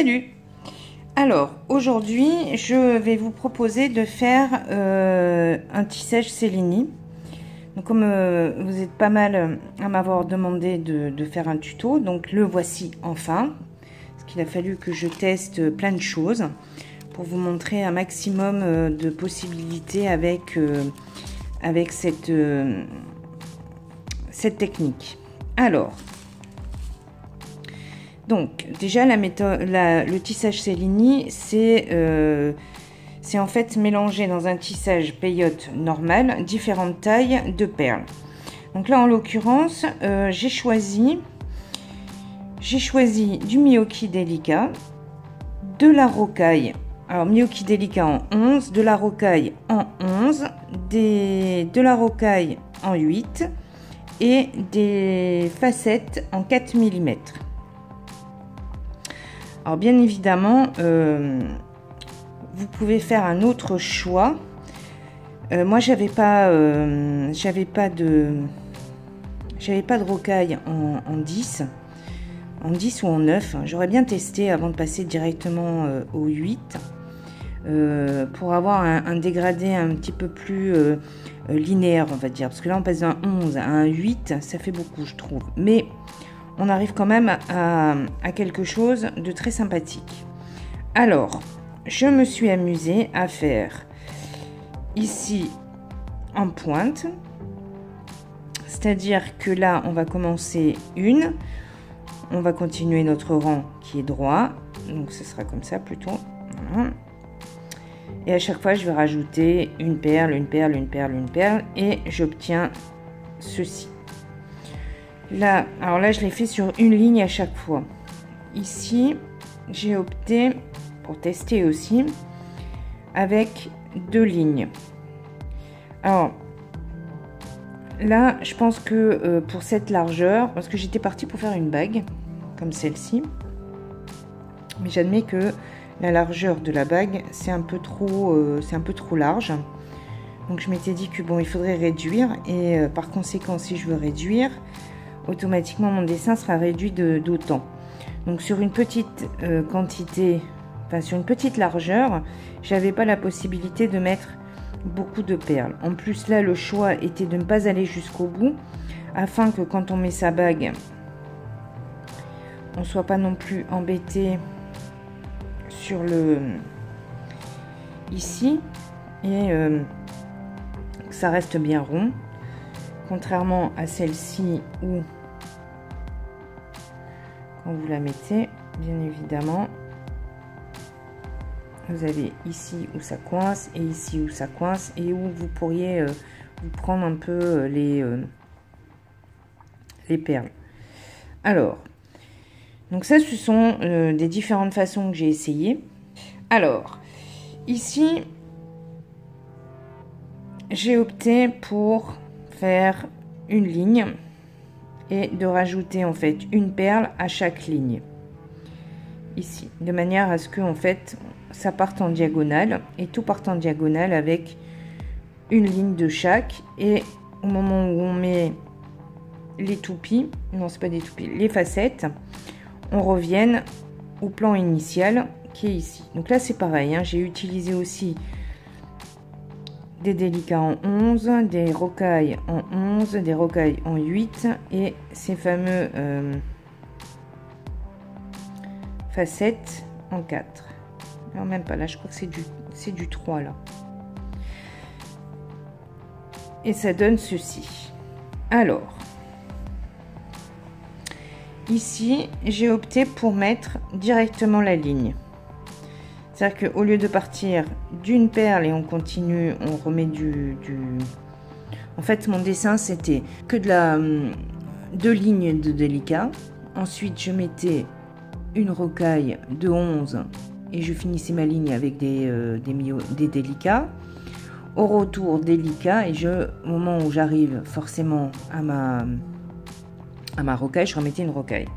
Salut! Alors, aujourd'hui, je vais vous proposer de faire un tissage Céline. Donc, comme vous êtes pas mal à m'avoir demandé de faire un tuto, donc le voici enfin. Parce qu'il a fallu que je teste plein de choses pour vous montrer un maximum de possibilités avec cette technique. Alors, donc déjà la méthode, le tissage Céline, c'est en fait mélanger dans un tissage peyote normal différentes tailles de perles. Donc là en l'occurrence j'ai choisi du Miyōki délicat, de la rocaille, alors Miyōki délicat en 11, de la rocaille en 11, de la rocaille en 8 et des facettes en 4 mm. Alors bien évidemment, vous pouvez faire un autre choix. Moi, j'avais pas de rocaille en 10 ou en 9. J'aurais bien testé avant de passer directement au 8 pour avoir un dégradé un petit peu plus linéaire, on va dire. Parce que là, on passe d'un 11 à un 8, ça fait beaucoup, je trouve. Mais on arrive quand même à quelque chose de très sympathique. Alors, je me suis amusée à faire ici en pointe. C'est-à-dire que là, on va commencer une. On va continuer notre rang qui est droit. Donc, ce sera comme ça plutôt. Voilà. Et à chaque fois, je vais rajouter une perle, une perle, une perle, une perle. Et j'obtiens ceci. Là, alors là, je l'ai fait sur une ligne à chaque fois. Ici, j'ai opté, pour tester aussi, avec 2 lignes. Alors, là, je pense que pour cette largeur, parce que j'étais partie pour faire une bague, comme celle-ci, mais j'admets que la largeur de la bague, c'est un peu trop large. Donc, je m'étais dit que bon, il faudrait réduire, et par conséquent, si je veux réduire, automatiquement mon dessin sera réduit d'autant. Donc sur une petite quantité, enfin sur une petite largeur, j'avais pas la possibilité de mettre beaucoup de perles. En plus là, le choix était de ne pas aller jusqu'au bout, afin que quand on met sa bague, on soit pas non plus embêté sur le ici, et que ça reste bien rond. Contrairement à celle-ci où, quand vous la mettez, bien évidemment, vous avez ici où ça coince et ici où ça coince, et où vous pourriez vous prendre un peu les perles. Alors, donc ça, ce sont des différentes façons que j'ai essayé. Alors, ici, j'ai opté pour faire une ligne et de rajouter en fait une perle à chaque ligne ici, de manière à ce que en fait ça parte en diagonale, et tout part en diagonale avec une ligne de chaque, et au moment où on met les toupies, non c'est pas des toupies, les facettes, on revienne au plan initial qui est ici. Donc là c'est pareil, hein, j'ai utilisé aussi des délicats en 11, des rocailles en 11, des rocailles en 8 et ces fameux facettes en 4. Non, même pas là, je crois que c'est du 3 là. Et ça donne ceci. Alors, ici, j'ai opté pour mettre directement la ligne. C'est-à-dire qu'au lieu de partir d'une perle et on continue, on remet En fait, mon dessin, c'était que de 2 lignes de délicat. Ensuite, je mettais une rocaille de 11 et je finissais ma ligne avec des délicats. Au retour, délicat, et au moment où j'arrive forcément à ma rocaille, je remettais une rocaille.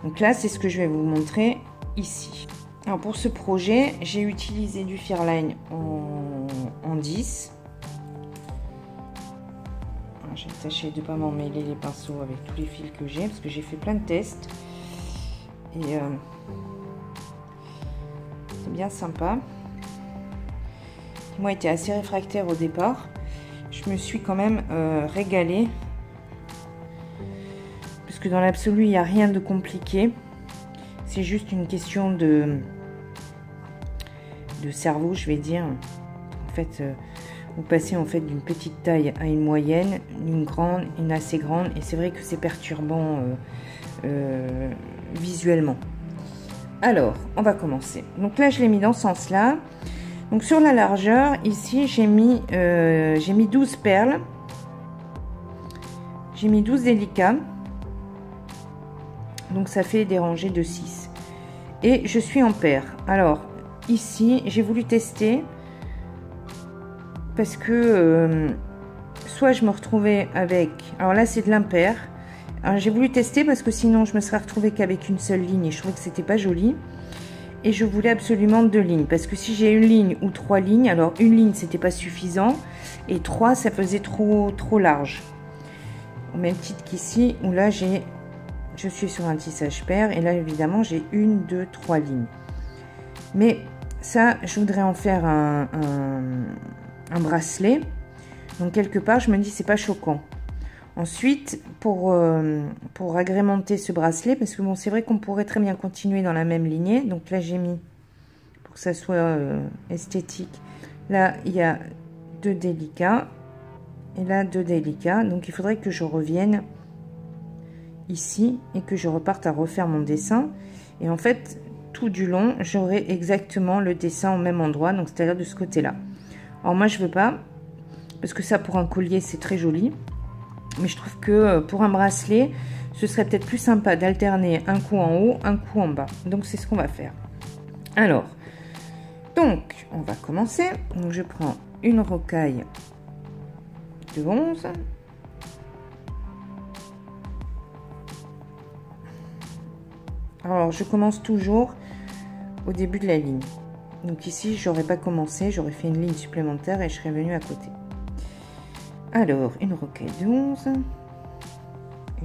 Donc là, c'est ce que je vais vous montrer ici. Alors pour ce projet, j'ai utilisé du Firline en 10. J'ai tâché de ne pas m'emmêler les pinceaux avec tous les fils que j'ai, parce que j'ai fait plein de tests. Et bien sympa. Moi, était assez réfractaire au départ. Je me suis quand même régalée. Parce que dans l'absolu, il n'y a rien de compliqué. C'est juste une question de cerveau, je vais dire. En fait, vous passez en fait d'une petite taille à une moyenne, une grande, une assez grande. Et c'est vrai que c'est perturbant visuellement. Alors, on va commencer. Donc là, je l'ai mis dans ce sens-là. Donc sur la largeur, ici, j'ai mis 12 perles. J'ai mis 12 délicats. Donc ça fait des rangées de 6. Et je suis en paire. Alors, ici, j'ai voulu tester. Parce que soit je me retrouvais avec... Alors là, c'est de l'impair. Alors j'ai voulu tester parce que sinon, je me serais retrouvée qu'avec une seule ligne. Et je trouvais que c'était pas joli. Et je voulais absolument 2 lignes. Parce que si j'ai une ligne ou 3 lignes, alors une ligne, c'était pas suffisant. Et 3, ça faisait trop large. Au même titre qu'ici, où là, je suis sur un tissage paire. Et là, évidemment, j'ai 1, 2, 3 lignes. Mais ça, je voudrais en faire un bracelet. Donc, quelque part, je me dis, c'est pas choquant. Ensuite, pour agrémenter ce bracelet, parce que bon, c'est vrai qu'on pourrait très bien continuer dans la même lignée. Donc là, j'ai mis, pour que ça soit esthétique, là, il y a 2 délicats. Et là, 2 délicats. Donc, il faudrait que je revienne ici et que je reparte à refaire mon dessin. Et en fait, tout du long, j'aurai exactement le dessin au même endroit. Donc, c'est-à-dire de ce côté-là. Alors, moi, je veux pas, parce que ça, pour un collier, c'est très joli. Mais je trouve que pour un bracelet, ce serait peut-être plus sympa d'alterner un coup en haut, un coup en bas. Donc, c'est ce qu'on va faire. Alors, donc, on va commencer. Donc, je prends une rocaille de 11. Alors, je commence toujours au début de la ligne. Donc ici, j'aurais pas commencé, j'aurais fait une ligne supplémentaire et je serais venue à côté. Alors, une rocaille de 11.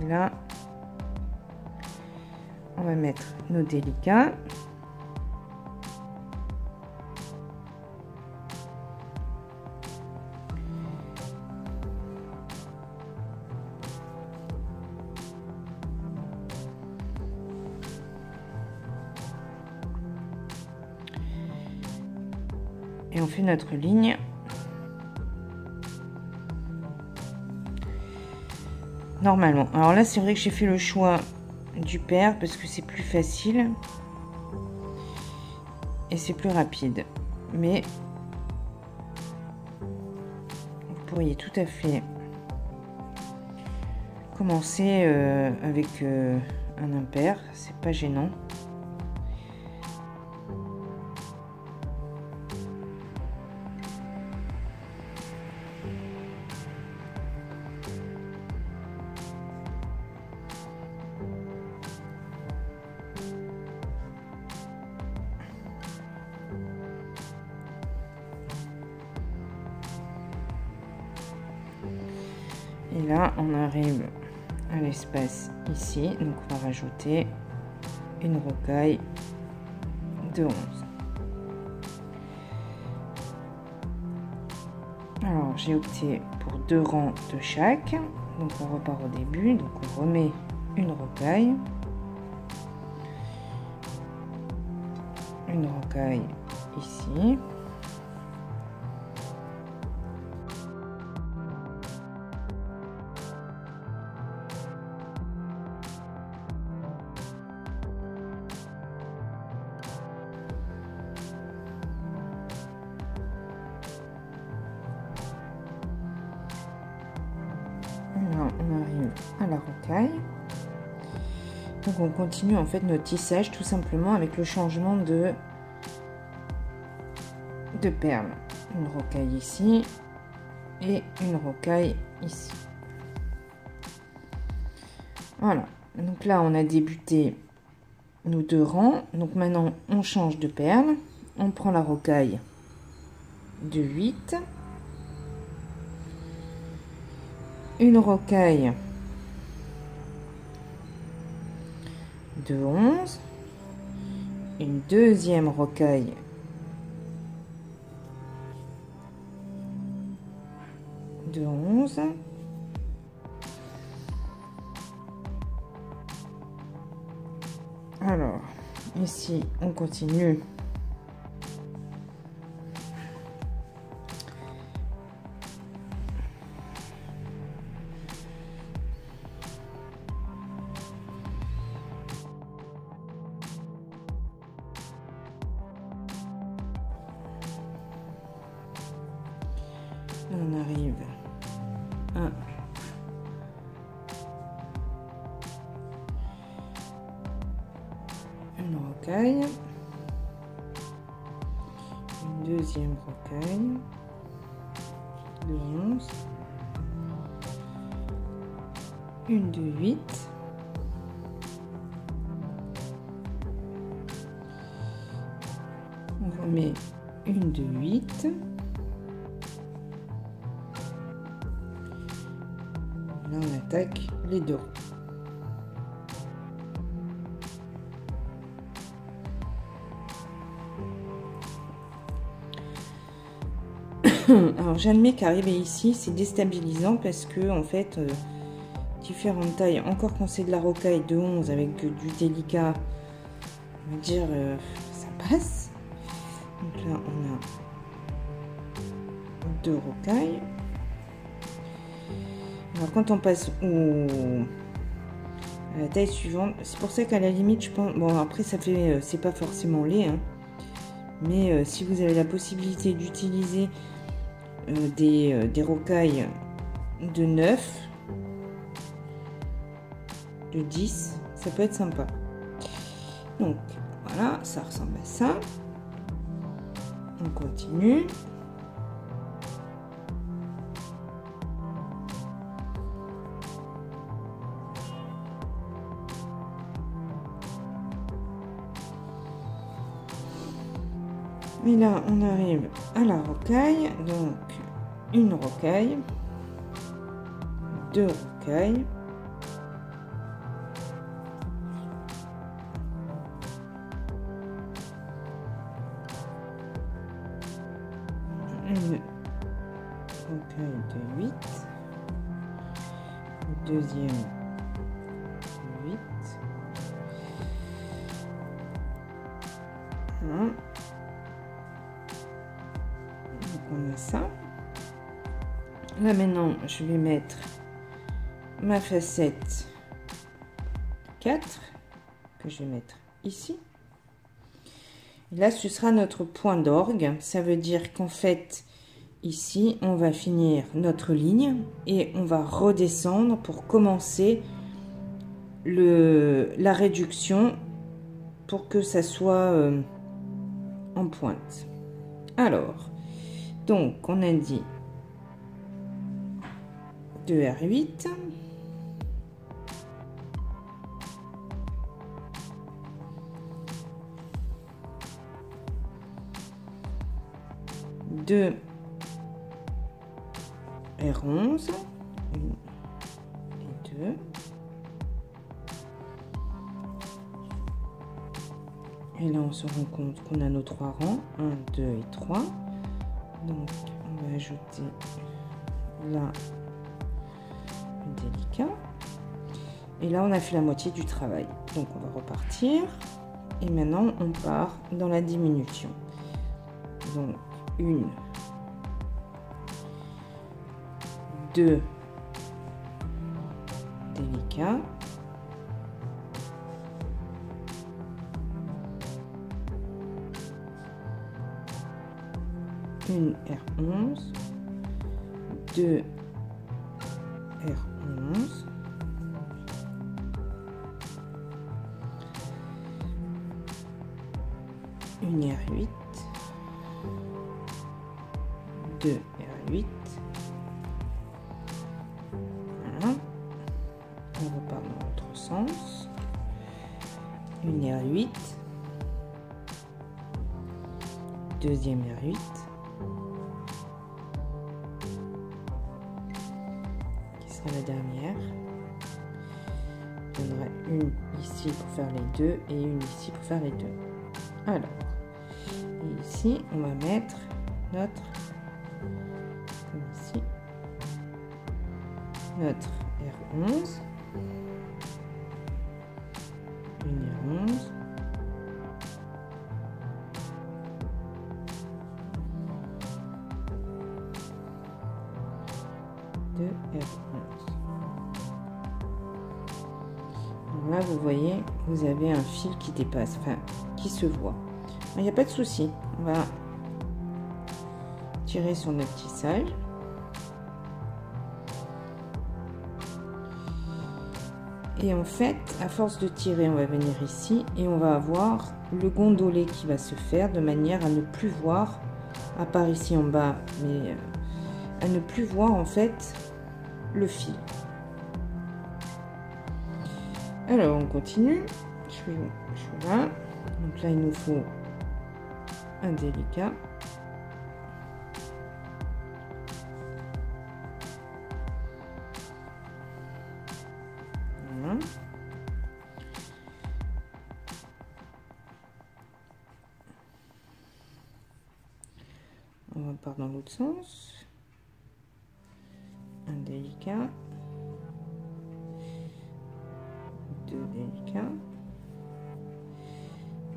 Et là, on va mettre nos délicats. Et on fait notre ligne. Normalement. Alors là, c'est vrai que j'ai fait le choix du pair parce que c'est plus facile. Et c'est plus rapide. Mais vous pourriez tout à fait commencer avec un impair. C'est pas gênant. Et là, on arrive à l'espace ici. Donc, on va rajouter une rocaille de 11. Alors, j'ai opté pour 2 rangs de chaque. Donc, on repart au début. Donc, on remet une rocaille. Une rocaille ici. On arrive à la rocaille. Donc on continue en fait notre tissage tout simplement avec le changement de perles. Une rocaille ici et une rocaille ici. Voilà. Donc là on a débuté nos 2 rangs. Donc maintenant on change de perle. On prend la rocaille de 8. Une rocaille de 11, une deuxième rocaille de 11. Alors, ici, on continue. On arrive à une rocaille, une deuxième rocaille de 11, une de 8, on remet une de 8. Là, on attaque les deux. Alors, j'admets qu'arriver ici, c'est déstabilisant parce que, en fait, différentes tailles, encore quand c'est de la rocaille de 11 avec du délicat, on va dire, ça passe. Donc là, on a 2 rocailles. Alors quand on passe à la taille suivante, c'est pour ça qu'à la limite, je pense... Bon, après, ça fait... c'est pas forcément laid, hein, mais si vous avez la possibilité d'utiliser des rocailles de 9, de 10, ça peut être sympa. Donc, voilà, ça ressemble à ça. On continue. Et là, on arrive à la rocaille. Donc, une rocaille, 2 rocailles, une rocaille de 8, deuxième de 8, voilà. Donc on a ça. Là maintenant, je vais mettre ma facette 4 que je vais mettre ici. Et là, ce sera notre point d'orgue. Ça veut dire qu'en fait, ici, on va finir notre ligne et on va redescendre pour commencer la réduction pour que ça soit en pointe. Alors, donc, on a dit 2R8. Deux R11, une et deux, et là on se rend compte qu'on a nos 3 rangs, 1, 2 et 3, donc on va ajouter là le délicat, et là on a fait la moitié du travail, donc on va repartir, et maintenant on part dans la diminution, donc une, 2 délicats, une R11, 2 R11, une R8, 2 R8, voilà, on repart dans l'autre sens, une R8, deuxième R8, qui sera la dernière, il y en aura une ici pour faire les deux et une ici pour faire les deux. Alors, et ici on va mettre notre, comme ici, notre R11, une R11, deux R11. Alors là, vous voyez, vous avez un fil qui dépasse, enfin, qui se voit. Il n'y a pas de souci, on va tirer sur notre tissage. Et en fait, à force de tirer, on va venir ici et on va avoir le gondolé qui va se faire de manière à ne plus voir, à part ici en bas, mais à ne plus voir en fait le fil. Alors on continue. Je suis là. Donc là, il nous faut un délicat. Voilà. On repart dans l'autre sens. Un délicat. Deux délicats.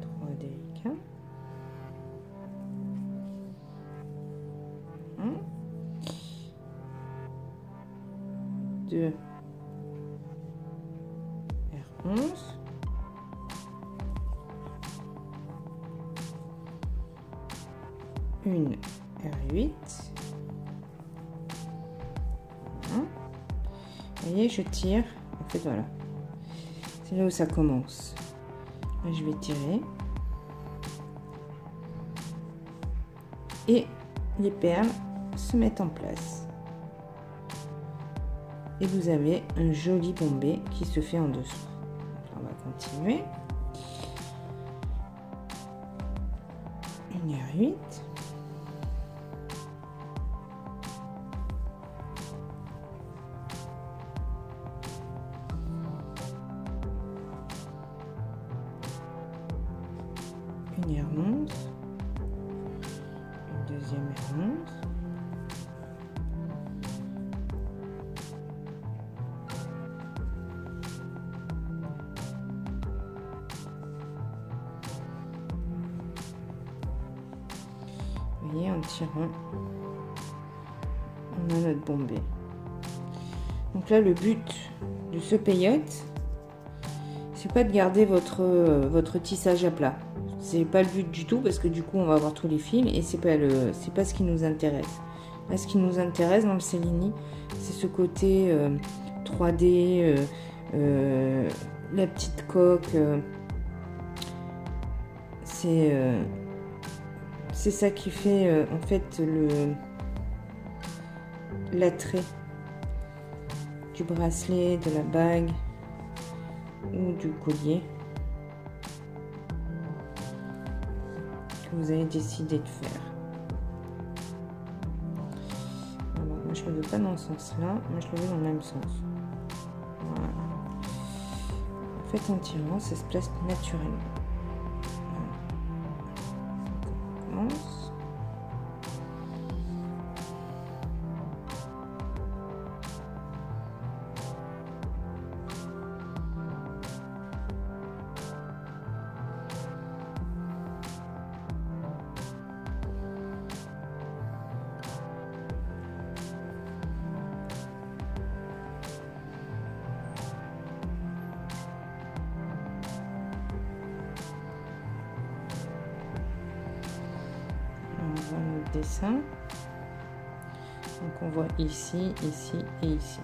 Trois délicats. Un. Deux. R11. Une R8. Voilà. Vous voyez, je tire. En fait, voilà. C'est là où ça commence. Là, je vais tirer. Et les perles se mettent en place. Et vous avez un joli bombé qui se fait en dessous. Donc, on va continuer. Une R8. Une R11, une deuxième R11, vous voyez, en tirant, on a notre bombé. Donc là, le but de ce peyote, c'est pas de garder votre tissage à plat. C'est pas le but du tout parce que du coup on va avoir tous les fils et c'est pas ce qui nous intéresse. Là, ce qui nous intéresse dans le Cellini, c'est ce côté 3D, la petite coque. C'est ça qui fait en fait l'attrait du bracelet, de la bague ou du collier que vous avez décidé de faire. Alors, moi je ne le veux pas dans ce sens là, moi je le veux dans le même sens. Voilà. En fait, en tirant, ça se place naturellement. Voilà. On commence. On voit notre dessin. Donc on voit ici, ici et ici.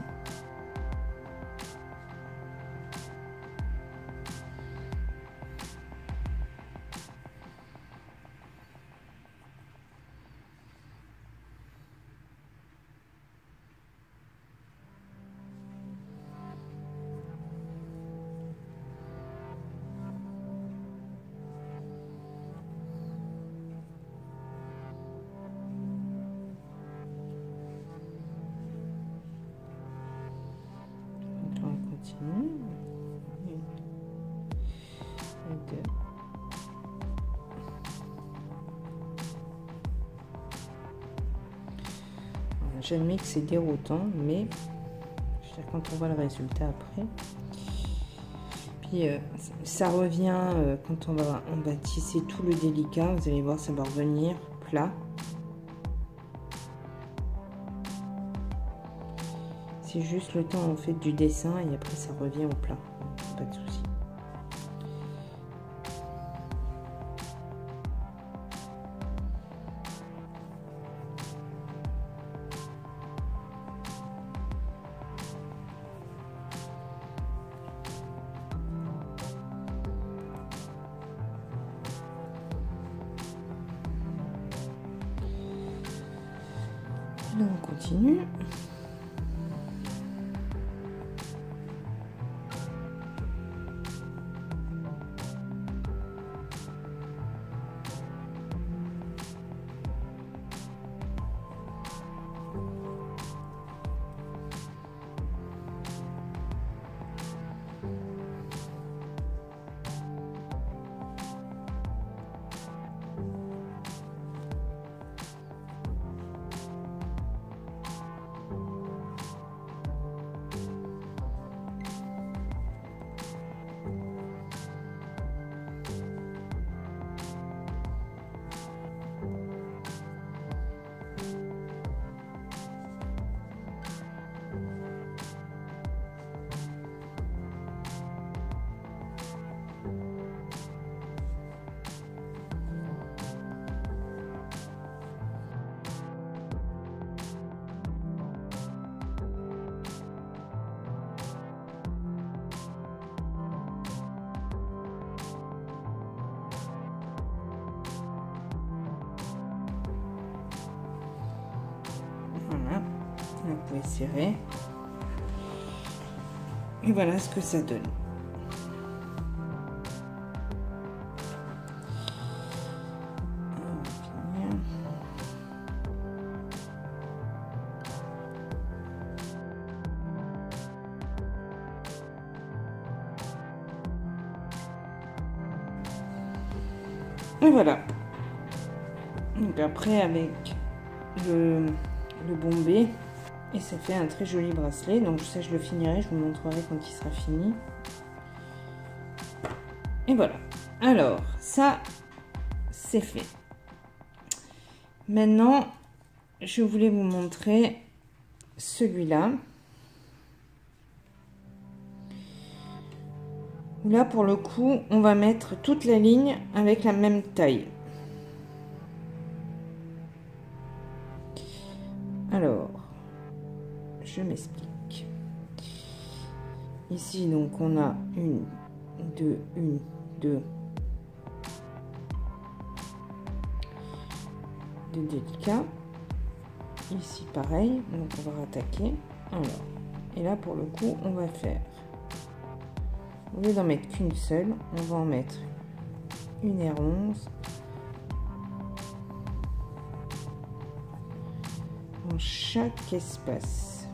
J'admets que c'est déroutant, mais C'est-à-dire quand on voit le résultat après. Puis ça revient quand on va tisser tout le délicat. Vous allez voir, ça va revenir plat. C'est juste le temps en fait du dessin et après ça revient au plat. Pas de souci. Là on continue. Voilà, vous pouvez serrer. Et voilà ce que ça donne. Et voilà. Donc après avec le bombé et ça fait un très joli bracelet. Donc ça je le finirai, je vous montrerai quand il sera fini. Et voilà. Alors ça c'est fait. Maintenant je voulais vous montrer celui-là. Là pour le coup on va mettre toute la ligne avec la même taille. Alors je m'explique. Ici donc on a une, deux délicats. Ici pareil, donc on va rattaquer. Alors, et là pour le coup on va faire, au lieu d'en mettre qu'une seule, on va en mettre une R11 dans chaque espace.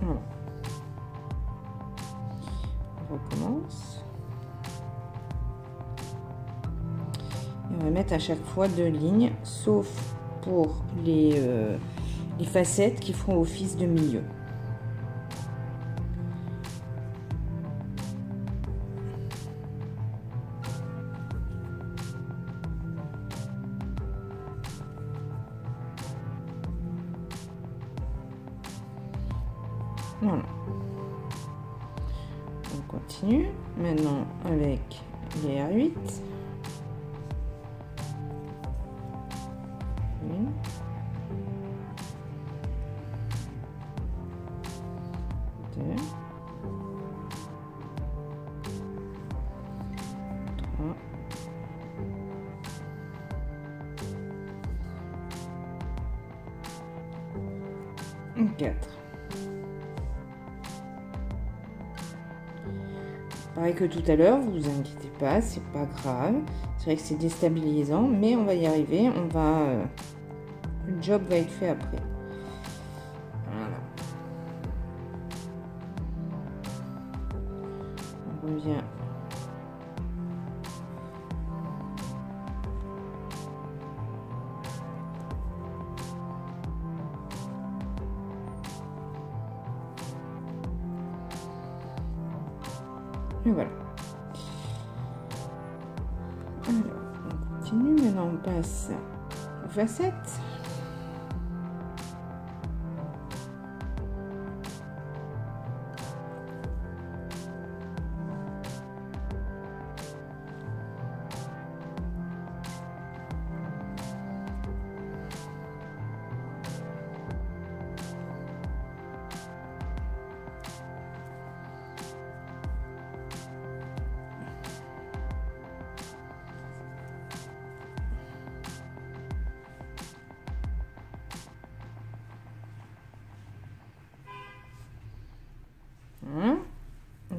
Voilà. On recommence. Et on va mettre à chaque fois 2 lignes, sauf pour les facettes qui feront office de milieu. Voilà. On continue maintenant avec les R8. Une. Deux. Trois. Et 4. Pareil que tout à l'heure, vous vous inquiétez pas, c'est pas grave. C'est vrai que c'est déstabilisant, mais on va y arriver. On va, le job va être fait après. Voilà. revient. Et voilà. Alors, on continue. Maintenant, on passe aux facettes.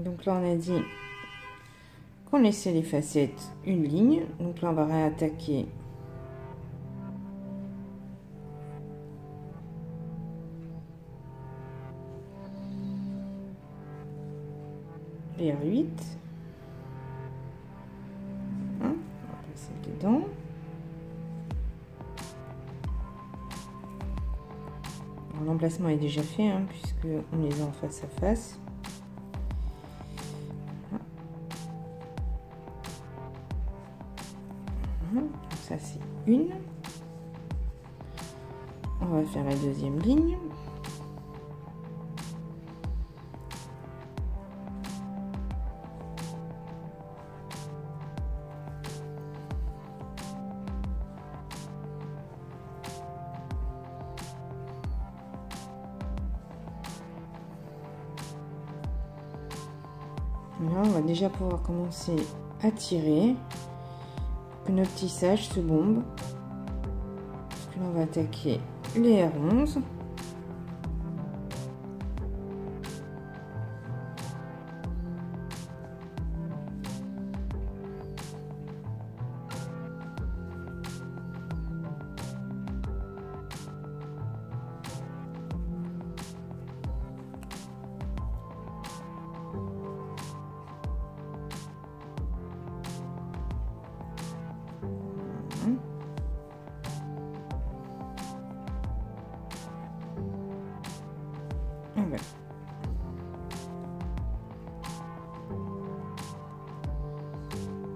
Donc là, on a dit qu'on laissait les facettes une ligne. Donc là, on va réattaquer vers 8. On va passer dedans. L'emplacement est déjà fait, hein, puisque on les a en face à face. Donc ça c'est une. On va faire la deuxième ligne. Là, on va déjà pouvoir commencer à tirer pour que notre tissage se bombe. Parce que là, on va attaquer les R11.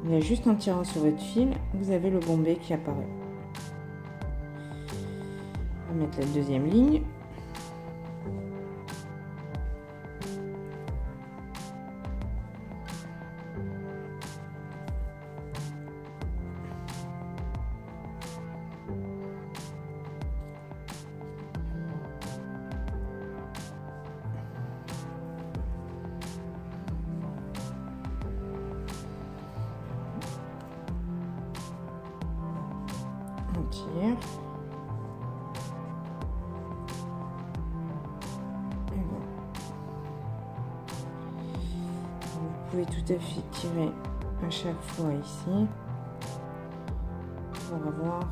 Là, juste en tirant sur votre fil, vous avez le bombé qui apparaît. On va mettre la deuxième ligne. Tire. Et voilà. Vous pouvez tout à fait tirer à chaque fois ici pour avoir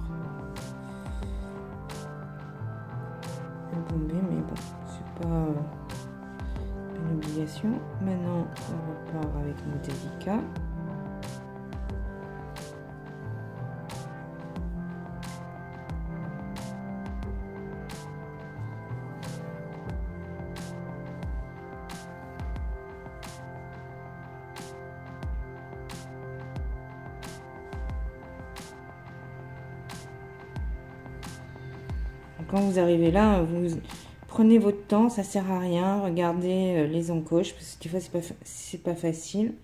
un bombé, mais bon, c'est pas une obligation. Maintenant, on repart avec nos délicats. Quand vous arrivez là, vous prenez votre temps, ça sert à rien. Regardez les encoches, parce que des fois c'est pas facile.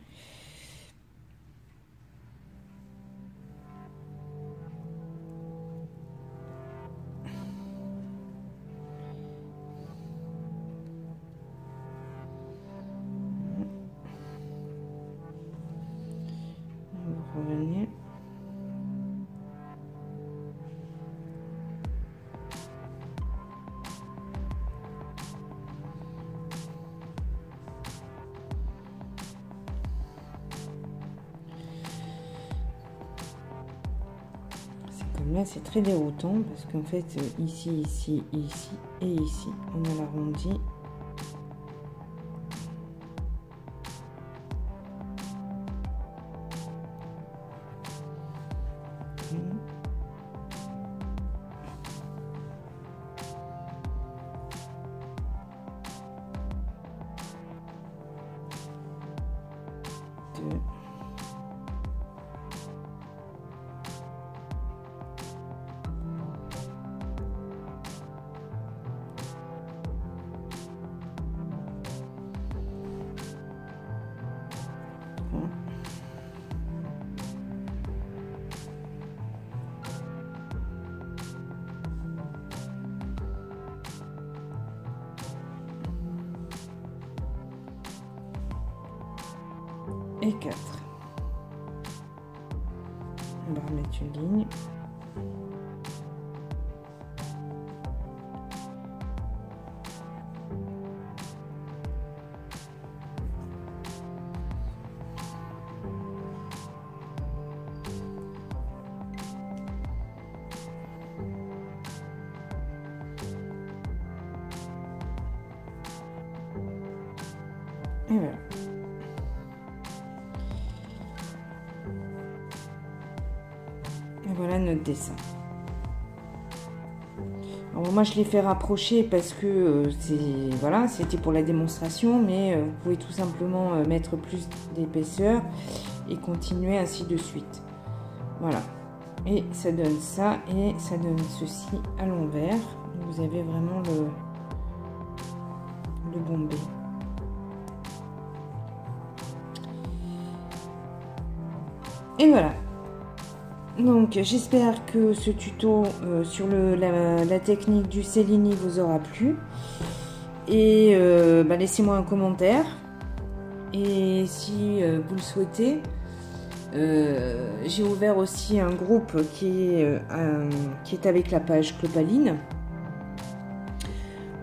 On va revenir. Là, c'est très déroutant parce qu'en fait, ici, ici, ici et ici, on a l'arrondi. 3. Et 4. On va remettre une ligne. Et voilà. Et voilà notre dessin. Alors moi je l'ai fait rapprocher parce que voilà, c'était pour la démonstration, mais vous pouvez tout simplement mettre plus d'épaisseur et continuer ainsi de suite. Voilà. Et ça donne ça et ça donne ceci à l'envers. Vous avez vraiment le bombé. Et voilà. Donc j'espère que ce tuto sur la technique du Cellini vous aura plu. Et laissez-moi un commentaire. Et si vous le souhaitez, j'ai ouvert aussi un groupe qui est avec la page Clopaline,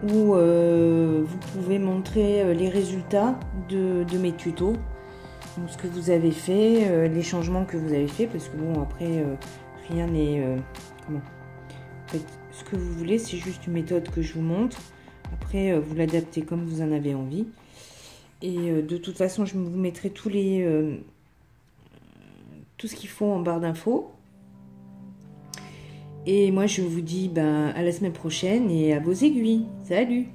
où vous pouvez montrer les résultats de mes tutos. Donc, ce que vous avez fait, les changements que vous avez fait, parce que bon après rien n'est comment, faites ce que vous voulez, c'est juste une méthode que je vous montre. Après vous l'adaptez comme vous en avez envie. Et de toute façon je vous mettrai tout ce qu'il faut en barre d'infos. Et moi je vous dis à la semaine prochaine et à vos aiguilles. Salut!